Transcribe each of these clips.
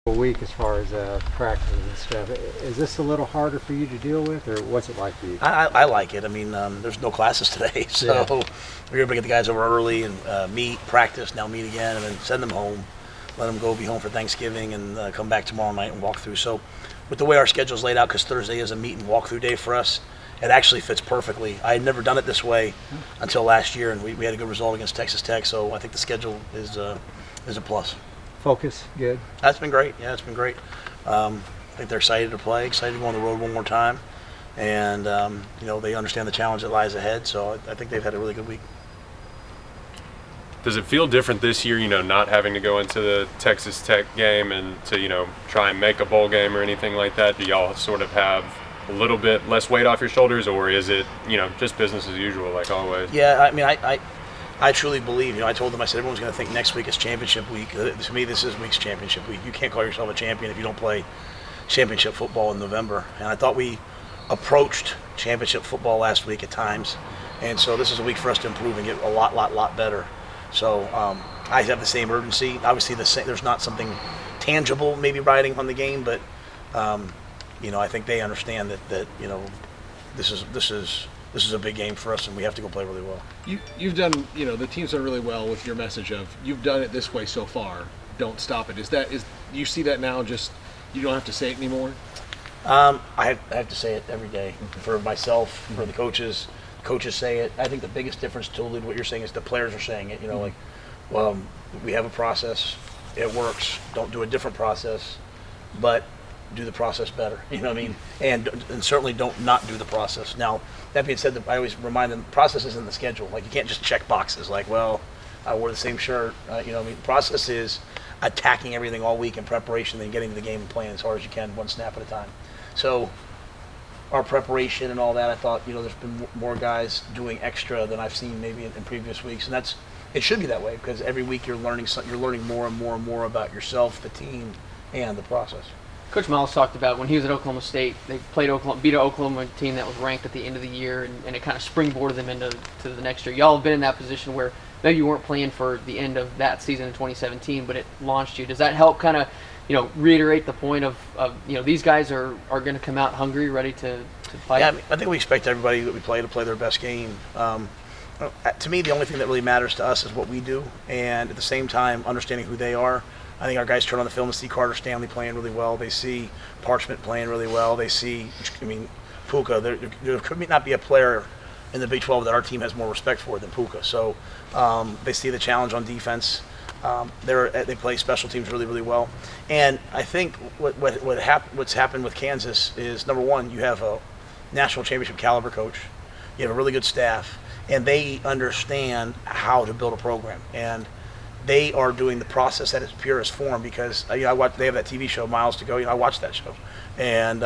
a week as far as practice and stuff. Is this a little harder for you to deal with, or what's it like for you? I like it. I mean, there's no classes today, so we're able to get the guys over early and meet, practice, now meet again, and then send them home. Let them go be home for Thanksgiving and come back tomorrow night and walk through. So with the way our schedule's laid out, because Thursday is a meet and walk through day for us, it actually fits perfectly. I had never done it this way until last year, and we had a good result against Texas Tech, so I think the schedule is a plus. Focus, good. That's been great. Yeah, it's been great. I think they're excited to play, excited to go on the road one more time, and they understand the challenge that lies ahead. So I think they've had a really good week. Does it feel different this year, not having to go into the Texas Tech game and to, try and make a bowl game or anything like that? Do y'all sort of have a little bit less weight off your shoulders, or is it, just business as usual like always? Yeah, I mean, I truly believe, I told them, I said, everyone's going to think next week is championship week. To me, this is week's championship week. You can't call yourself a champion if you don't play championship football in November. And I thought we approached championship football last week at times. And so this is a week for us to improve and get a lot better. So I have the same urgency. Obviously, there's not something tangible maybe riding on the game, but I think they understand that this is a big game for us, and we have to go play really well. You've done, the team's done really well with your message of you've done it this way so far. Don't stop it. Is you see that now? Just you don't have to say it anymore. I have to say it every day for myself, for the coaches. Coaches say it. I think the biggest difference, totally to what you're saying, is the players are saying it. We have a process. It works. Don't do a different process, but do the process better. You know what I mean? And certainly don't not do the process. Now, that being said, I always remind them, process is in the schedule. Like, you can't just check boxes. Like, well, I wore the same shirt. Process is attacking everything all week in preparation, then getting to the game and playing as hard as you can, one snap at a time. So our preparation and all that, I thought, there's been more guys doing extra than I've seen maybe in previous weeks, and it should be that way, because every week you're learning more and more and more about yourself, the team, and the process. Coach Miles talked about when he was at Oklahoma State, they beat an Oklahoma team that was ranked at the end of the year, and it kind of springboarded them into the next year. Y'all have been in that position where maybe you weren't playing for the end of that season in 2017, but it launched you. Does that help kind of reiterate the point of these guys are going to come out hungry, ready to fight? Yeah, I think we expect everybody that we play to play their best game. To me, the only thing that really matters to us is what we do, and at the same time, understanding who they are. I think our guys turn on the film and see Carter Stanley playing really well. They see Parchment playing really well. They see, Pooka. There could not be a player in the Big 12 that our team has more respect for than Pooka. So they see the challenge on defense. They play special teams really, really well. And I think what's happened with Kansas is, number one, you have a national championship caliber coach. You have a really good staff, and they understand how to build a program. And they are doing the process at its purest form, because they have that TV show Miles to Go. I watched that show, and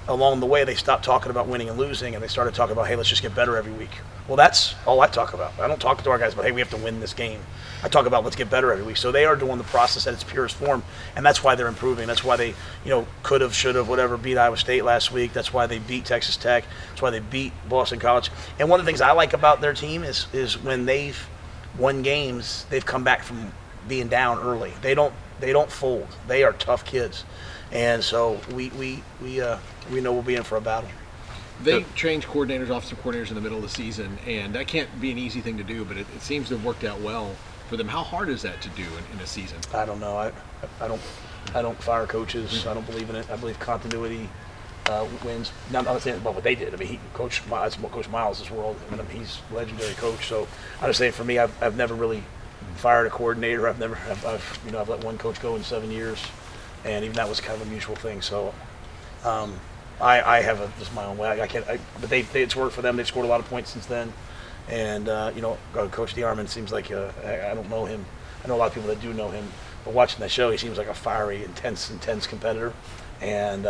along the way they stopped talking about winning and losing, and they started talking about, hey, let's just get better every week. Well, that's all I talk about. I don't talk to our guys about, hey, we have to win this game. I talk about, let's get better every week. So they are doing the process at its purest form, and that's why they're improving. That's why they could have, should have, whatever, beat Iowa State last week. That's why they beat Texas Tech. That's why they beat Boston College. And one of the things I like about their team is when they've won games, they've come back from being down early. They don't fold. They are tough kids, and so we know we'll be in for a battle. They change coordinators, offensive coordinators in the middle of the season, and that can't be an easy thing to do, but it seems to have worked out well for them. How hard is that to do in a season? I don't know. I don't fire coaches. I don't believe in it. I believe continuity wins. Now, I'm not saying about what they did. I mean, Coach Miles' world. He's a legendary coach. So I'm just saying, for me, I've never really fired a coordinator. I've let one coach go in 7 years, and even that was kind of a mutual thing. So I have just my own way. I can't. But it's worked for them. They've scored a lot of points since then. And Coach DeArmond seems like I don't know him. I know a lot of people that do know him. But watching that show, he seems like a fiery, intense competitor. And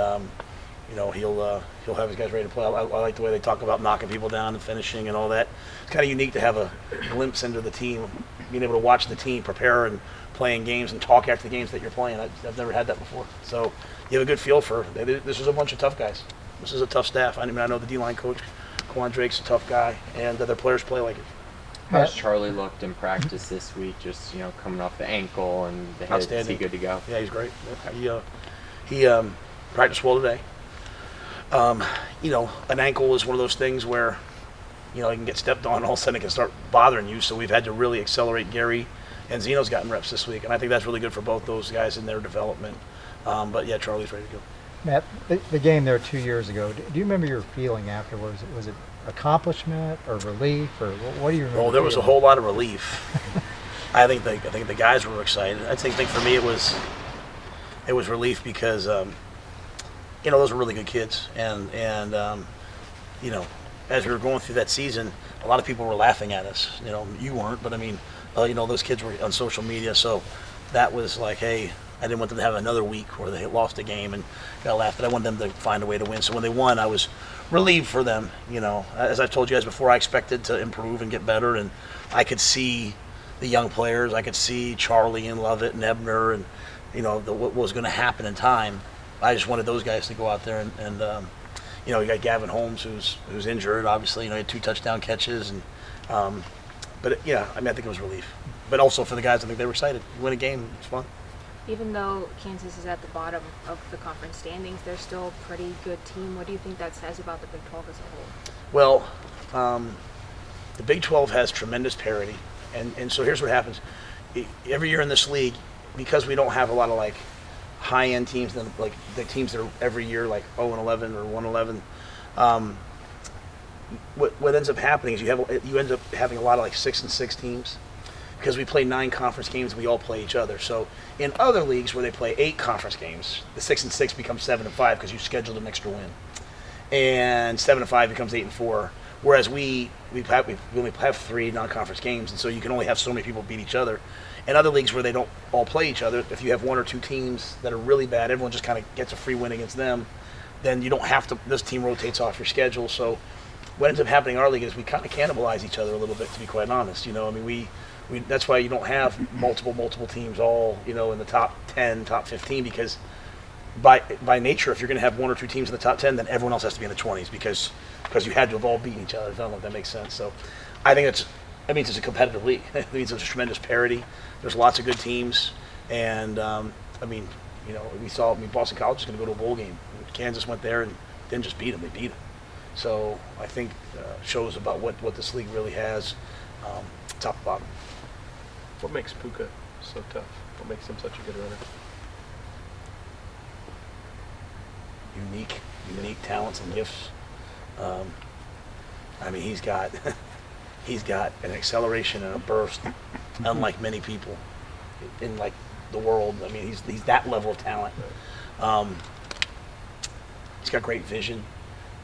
he'll have his guys ready to play. I like the way they talk about knocking people down and finishing and all that. It's kind of unique to have a glimpse into the team, being able to watch the team prepare and playing games and talk after the games that you're playing. I've never had that before. So you have a good feel for this is a bunch of tough guys. This is a tough staff. I know the D-line coach, Quan Drake's a tough guy, and their players play like it. How's Charlie looked in practice this week? Just coming off the ankle and the head. Is he good to go? Yeah, he's great. He practiced well today. An ankle is one of those things where it can get stepped on, all of a sudden it can start bothering you. So we've had to really accelerate Gary, and Zeno's gotten reps this week, and I think that's really good for both those guys in their development. But yeah, Charlie's ready to go. Matt, the game there 2 years ago, do you remember your feeling afterwards? Was it accomplishment or relief, or what do you remember? Oh, there was a whole lot of relief. I think the guys were excited. I think for me it was relief because those were really good kids, and as we were going through that season, a lot of people were laughing at us. You weren't, but I mean, those kids were on social media, so that was like, hey, I didn't want them to have another week where they lost a game and got laughed at. I wanted them to find a way to win. So when they won, I was relieved for them. As I've told you guys before, I expected to improve and get better, and I could see the young players. I could see Charlie and Lovett and Ebner, and what was going to happen in time. I just wanted those guys to go out there and you got Gavin Holmes who's injured. Obviously, he had 2 touchdown catches, and but I think it was relief. But also for the guys, I think they were excited. You win a game, it's fun. Even though Kansas is at the bottom of the conference standings, they're still a pretty good team. What do you think that says about the Big 12 as a whole? Well, the Big 12 has tremendous parity, and so here's what happens. Every year in this league, because we don't have a lot of high-end teams, like the teams that are every year 0-11 or 1-11, what ends up happening is you end up having a lot of 6-6 teams. Because we play 9 conference games, we all play each other. So in other leagues where they play 8 conference games, the 6-6 becomes 7-5 because you scheduled an extra win, and 7-5 becomes 8-4. Whereas we only have 3 non-conference games, and so you can only have so many people beat each other. In other leagues where they don't all play each other, if you have 1 or 2 teams that are really bad, everyone just kind of gets a free win against them. Then you don't have to. This team rotates off your schedule. So what ends up happening in our league is we kind of cannibalize each other a little bit, to be quite honest. That's why you don't have multiple teams all in the top 10, top 15, because by nature, if you're going to have 1 or 2 teams in the top 10, then everyone else has to be in the 20s because you had to have all beaten each other. I don't know if that makes sense. So I think that means it's a competitive league. It means there's tremendous parity. There's lots of good teams, and we saw Boston College is going to go to a bowl game. Kansas went there and didn't just beat them; they beat them. So I think shows about what this league really has, top to bottom. What makes Pooka so tough? What makes him such a good runner? Unique talents and gifts. He's got an acceleration and a burst, unlike many people in the world. He's that level of talent. He's got great vision.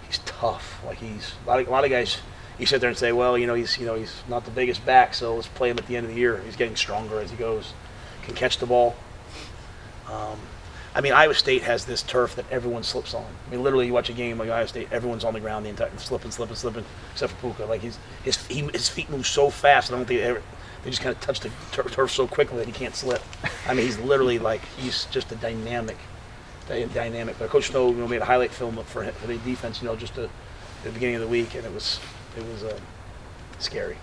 He's tough. He's a lot of guys. You sit there and say, well, he's not the biggest back, so let's play him at the end of the year. He's getting stronger as he goes. Can catch the ball. Iowa State has this turf that everyone slips on. Literally, you watch a game like Iowa State, everyone's on the ground the entire slipping, except for Pooka. His feet move so fast. I don't think they just kind of touch the turf so quickly that he can't slip. He's literally he's just a dynamic. But Coach Snow, made a highlight film for the defense, just at the beginning of the week, and it was scary.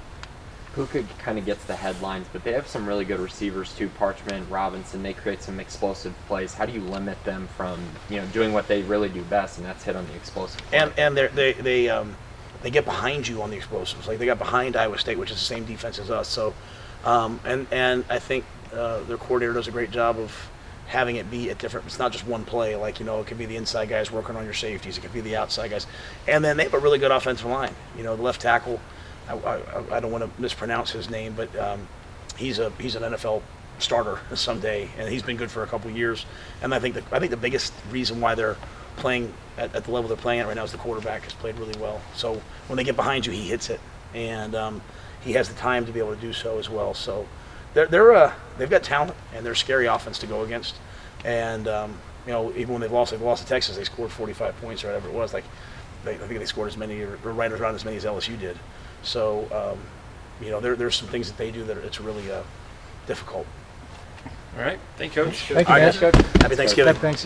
Pooka kind of gets the headlines, but they have some really good receivers too. Parchment, Robinson, they create some explosive plays. How do you limit them from doing what they really do best, and that's hit on the explosive play? And they get behind you on the explosives. They got behind Iowa State, which is the same defense as us. So, and I think their coordinator does a great job of having it be it's not just one play. It could be the inside guys working on your safeties. It could be the outside guys. And then they have a really good offensive line. The left tackle, I don't want to mispronounce his name, but he's an NFL starter someday, and he's been good for a couple of years. And I think the biggest reason why they're playing at the level they're playing at right now is the quarterback has played really well. So when they get behind you, he hits it, and he has the time to be able to do so as well. So they've got talent, and they're a scary offense to go against. And even when they've lost to Texas, they scored 45 points or whatever it was. I think they scored as many or right around as many as LSU did. So there's some things that they do that it's really difficult. All right. Thank you, Coach. Thank you, guys. Happy Thanksgiving. Thanks.